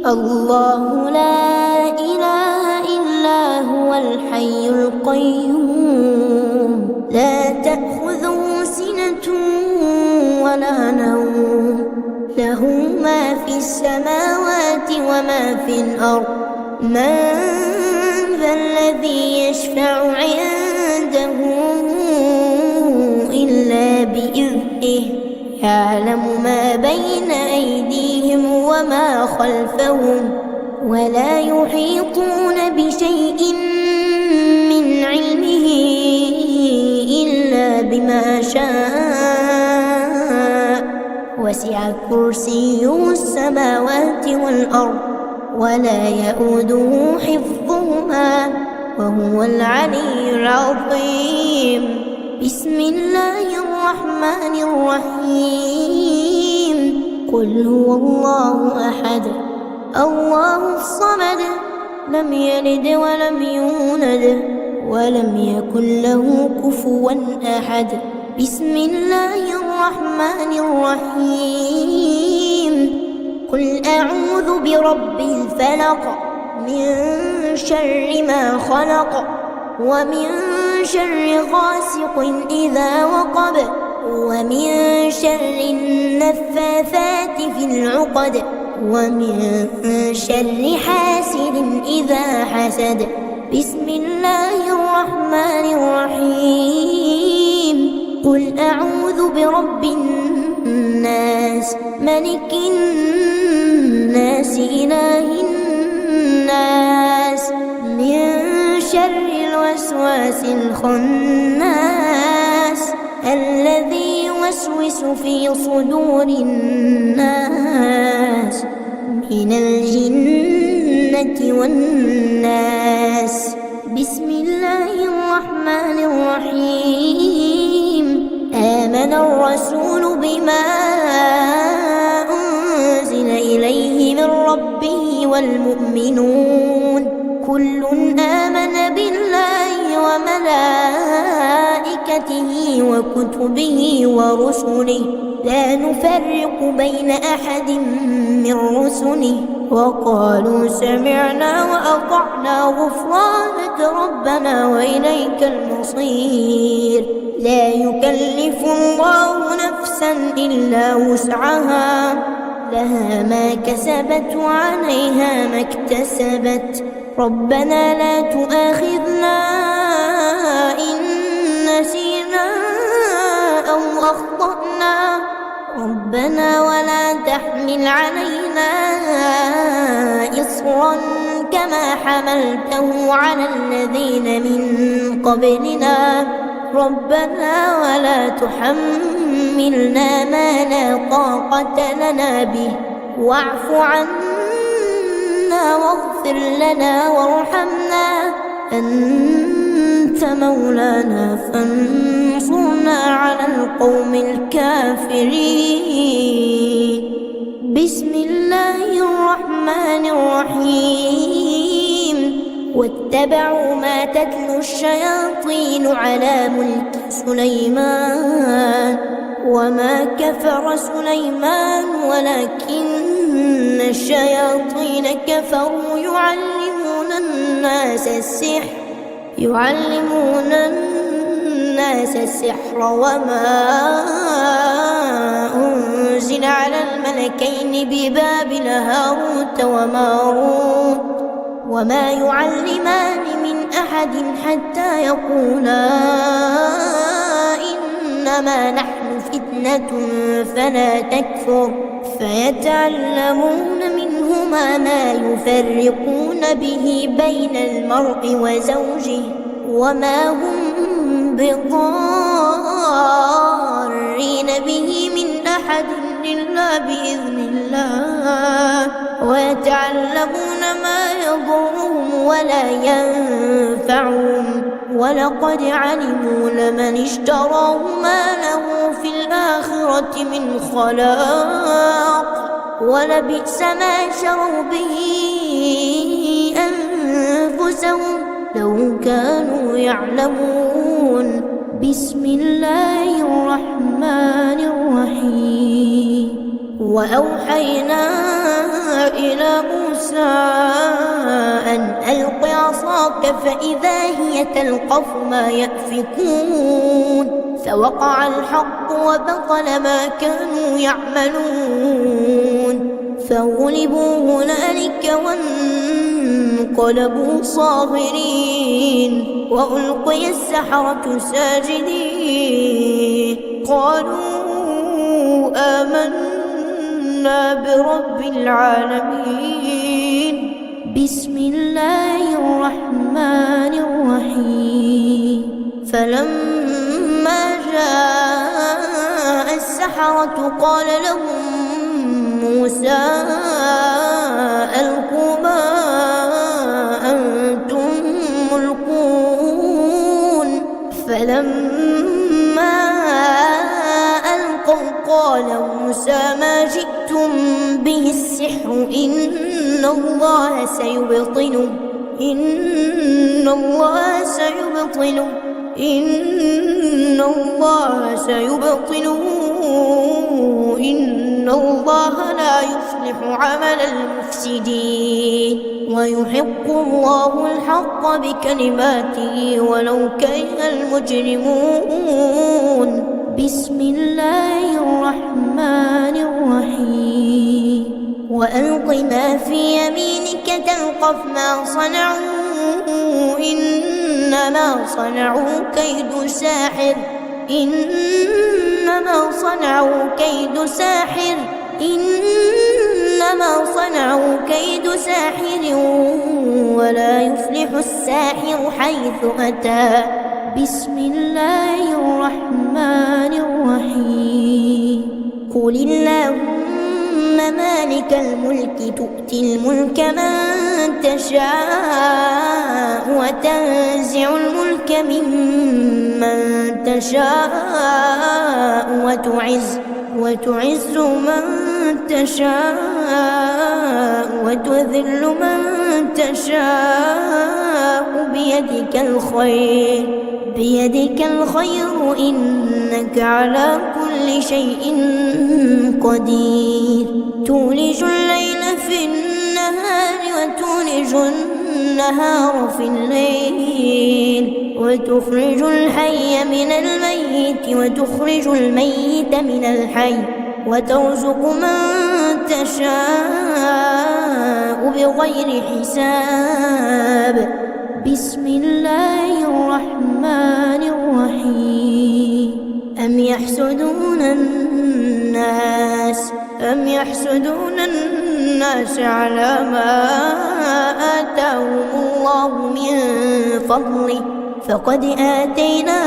الله لا إله إلا هو الحي القيوم لا تأخذه سنة ولا نوم له ما في السماوات وما في الأرض من ذا الذي يشفع عنده إلا بإذنه يعلم ما بين أيديهم وما خلفهم ولا يحيطون بشيء من علمه إلا بما شاء، وسع كرسيه السماوات والأرض ولا يئوده حفظهما وهو العلي العظيم. بسم الله الرحمن الرحيم. قل هو الله أحد الله الصمد لم يلد ولم يولد ولم يكن له كفوا أحد. بسم الله الرحمن الرحيم. قل أعوذ برب الفلق من شر ما خلق ومن شر غاسق إذا وقب ومن شر النفاثات في العقد ومن شر حاسد إذا حسد. بسم الله الرحمن الرحيم. قل أعوذ برب الناس ملك الناس إله الناس من شر الوسواس الخناس الذي يوسوس في صدور الناس من الجنة والناس. بسم الله الرحمن الرحيم. آمن الرسول بما أنزل إليه من ربه والمؤمنون كل آمن بالله وملائكته وكتبه ورسله لا نفرق بين أحد من رسله وقالوا سمعنا وأطعنا غفرانك ربنا وإليك المصير. لا يكلف الله نفسا إلا وسعها لها ما كسبت وعليها ما اكتسبت. ربنا لا تؤاخذنا إن نسينا أو أخطأنا ربنا ولا تحمل علينا إصرا كما حملته على الذين من قبلنا ربنا ولا تحملنا ما لا طاقة لنا به واعف عنا واغفر لنا وارحمنا أنت مولانا فانصرنا على القوم الكافرين. بسم الله الرحمن الرحيم. واتبعوا ما تتلو الشياطين على ملك سليمان وما كفر سليمان ولكن الشياطين كفروا يعلمون الناس السحر وما أنزل على الملكين ببابل هاروت وماروت وما يعلمان من أحد حتى يقولا إنما نحن فتنة فلا تكفر فيتعلمون منهما ما يفرقون به بين المرء وزوجه وما هم بضارين به من أحد إلا بإذن الله ويتعلمون ما يضرهم ولا ينفعهم ولقد علموا لمن اشتراه ما له في الآخرة من خلاق ولبئس ما شروا به أنفسهم لو كانوا يعلمون. بسم الله الرحمن الرحيم. وأوحينا إلى موسى أن ألق عصاك فإذا هي تلقف ما يأفكون فوقع الحق وبطل ما كانوا يعملون فغلبوا هنالك وانقلبوا صاغرين وألقي السحرة ساجدين قالوا آمنا برب العالمين بسم الله الرحمن الرحيم فلما جاء السحرة قال لهم موسى ألقوا ما أنتم ملقون فلما ألقوا قال موسى ما جئتم به السحر إن الله سيبطله إن الله لا يصلح عمل المفسدين ويحق الله الحق بكلماته ولو كره المجرمون بسم الله الرحمن الرحيم وألق ما في يمينك تلقف ما صنعوا إنما صنعوا كيد ساحر ولا يفلح الساحر حيث أتى بسم الله الرحمن الرحيم قل اللهم مالك الملك تؤتي الملك من تشاء وتنزع الملك ممن تشاء وتعز من تشاء وتذل من تشاء بيدك الخير إنك على كل شيء قدير تولج الليل في النهار وتولج النهار في الليل وتخرج الحي من الميت وتخرج الميت من الحي وترزق من تشاء بغير حساب بسم الله الرحمن الرحيم أم يحسدون الناس على ما آتاهم الله من فضله فقد آتينا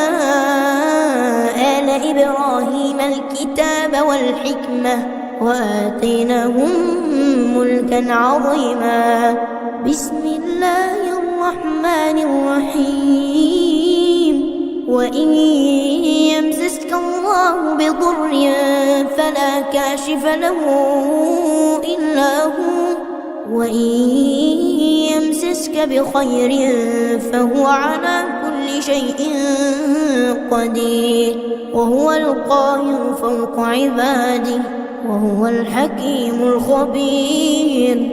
آل إبراهيم الكتاب والحكمة وآتيناهم ملكا عظيما بسم الله الرحمن الرحيم وإن يمسسك الله بضر فلا كاشف له إلا هو وإن يمسسك بخير فهو على كل شيء قدير وهو القاهر فوق عباده وهو الحكيم الخبير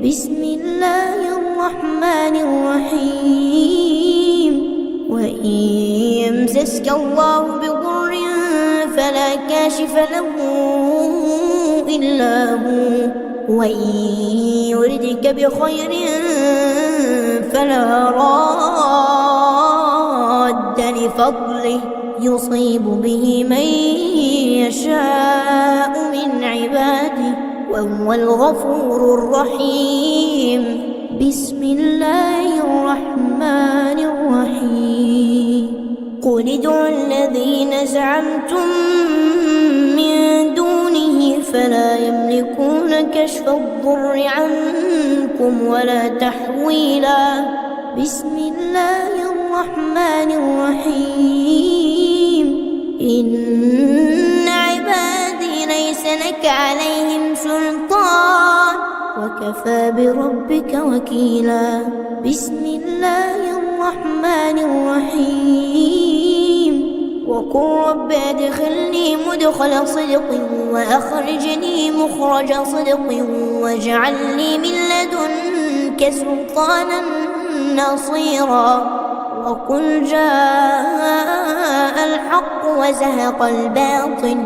بسم الله الرحمن الرحيم وإن يمسسك الله بضر فلا كاشف له إلا هو وإن يردك بخير فلا راد لفضله يصيب به من يشاء من عباده وهو الغفور الرحيم بسم الله الرحمن الرحيم قل ادعوا الذين زعمتم من دونه فلا يملكون كشف الضر عنكم ولا تحويلا بسم الله الرحمن الرحيم إن عبادي ليس لك عليهم سلطان وكفى بربك وكيلا بسم الله الرحمن الرحيم وقل رب ادخلني مدخل صدق وأخرجني مخرج صدق واجعل لي من لدنك سلطانا نصيرا وقل جاء الحق وزهق الباطل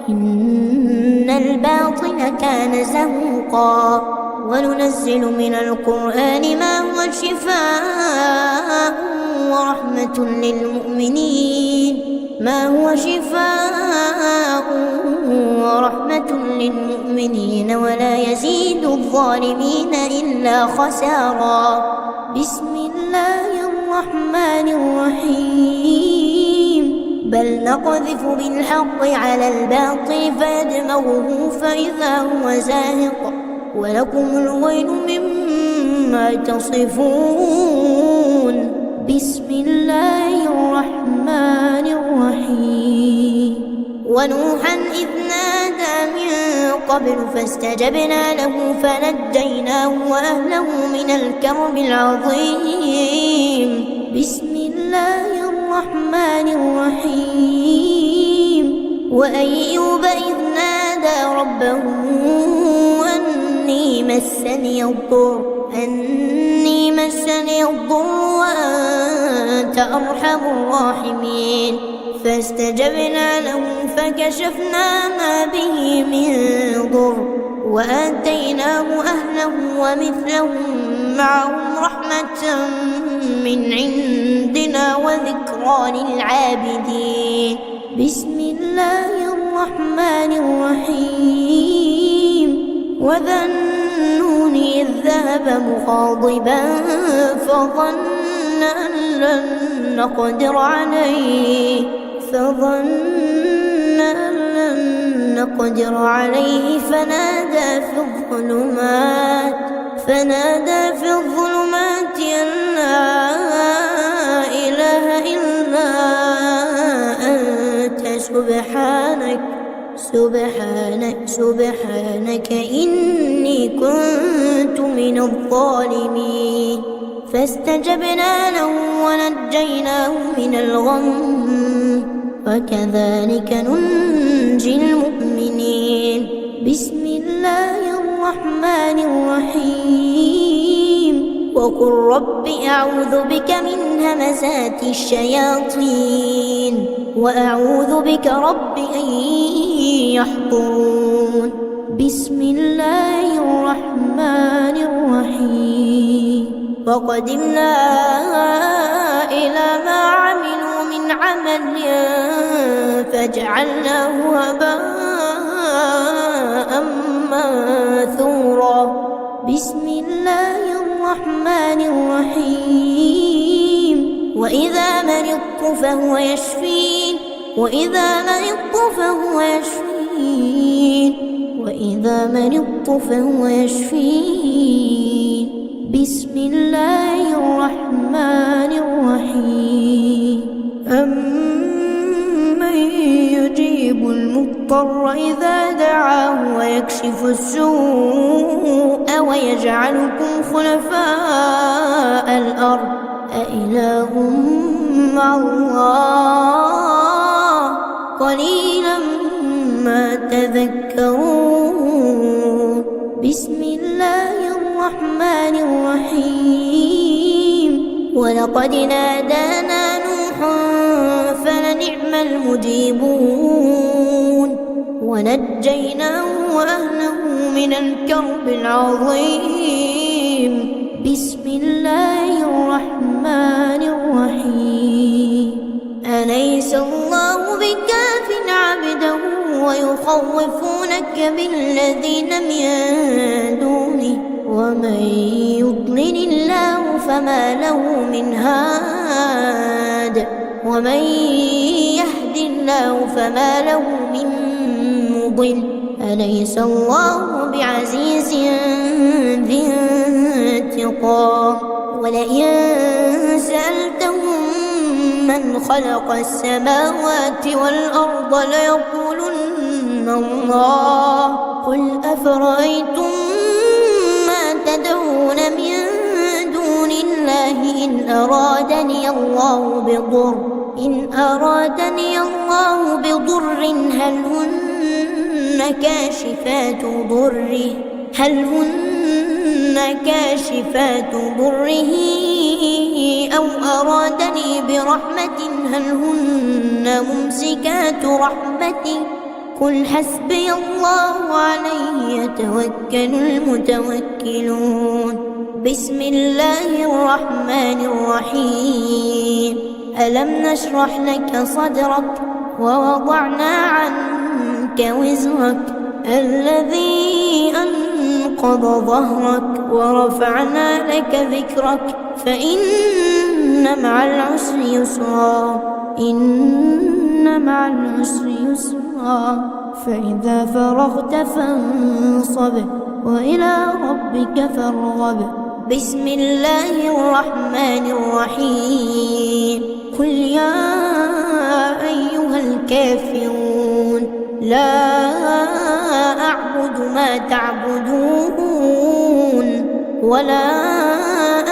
إن الباطل كان زهوقا وننزل من القرآن ما هو شفاء ورحمة للمؤمنين ورحمة للمؤمنين ولا يزيد الظالمين إلا خسارا. بسم الله الرحمن الرحيم. بل نقذف بالحق على الباطل فيدمغه فإذا هو زاهق ولكم الويل مما تصفون. بسم الله الرحمن الرحيم. ونوحا إذ نادى من قبل فاستجبنا له فنجيناه وأهله من الكرب العظيم. بسم الله الرحمن الرحيم. وأيوب إذ نادى ربه أني مسني الضر وأنت أرحم الراحمين. فاستجبنا له فكشفنا ما به من ضر وآتيناه أهله ومثلهم معهم رحمة من عندنا وذكرى للعابدين. بسم الله الرحمن الرحيم. وذا النون إذ ذهب مغاضبا فظن أن لن نقدر عليه فنادى في الظلمات أن لا إله إلا أنت سبحانك إني كنت من الظالمين. فاستجبنا له ونجيناه من الغم وكذلك ننجي المؤمنين. بسم الله الرحمن الرحيم. وقل رب أعوذ بك من همزات الشياطين وأعوذ بك رب أن يحضرون. بسم الله الرحمن الرحيم. وقدمنا إلى ما عملوا من عمل فجعلناه هباء منثورا. بسم الله الرحمن الرحيم. وإذا مرضت فهو يشفين بسم الله الرحمن الرحيم. أمن يجيب المضطر إذا دعاه ويكشف السوء ويجعلكم خلفاء الأرض أإله مع الله قليلا ما تذكرون. بسم الله الرحمن الرحيم. ولقد نادانا نوح فلنعم المجيبون ونجيناه وأهله من الكرب العظيم. بسم الله الرحمن الرحيم. أليس الله بكاف عبده ويخوفونك بالذين من دونه ومن يضلل الله فما له من هاد ومن يهد الله فما له من مضل. أليس الله بعزيز ذي انتقام. ولئن سألتهم من خلق السماوات والأرض ليقولن الله. قل أفرأيتم ما تدعون من دون الله إن أرادني الله بضر هل هن كاشفات ضره أو أرادني برحمة هل هن ممسكات رحمته. قل حسبي الله عليه يتوكل المتوكلون. بسم الله الرحمن الرحيم. ألم نشرح لك صدرك ووضعنا عنك عنك وزرك الذي أنقض ظهرك ورفعنا لك ذكرك فإن مع العسر يسرا إن مع العسر يسرا فإذا فرغت فانصب وإلى ربك فارغب. بسم الله الرحمن الرحيم. قل يا أيها الكافرون لا أعبد ما تعبدون ولا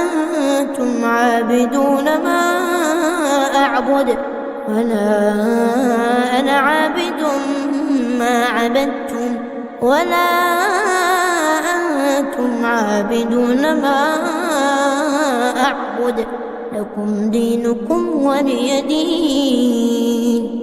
أنتم عابدون ما أعبد ولا أنا عابد ما عبدتم ولا أنتم عابدون ما أعبد لكم دينكم ولي دين.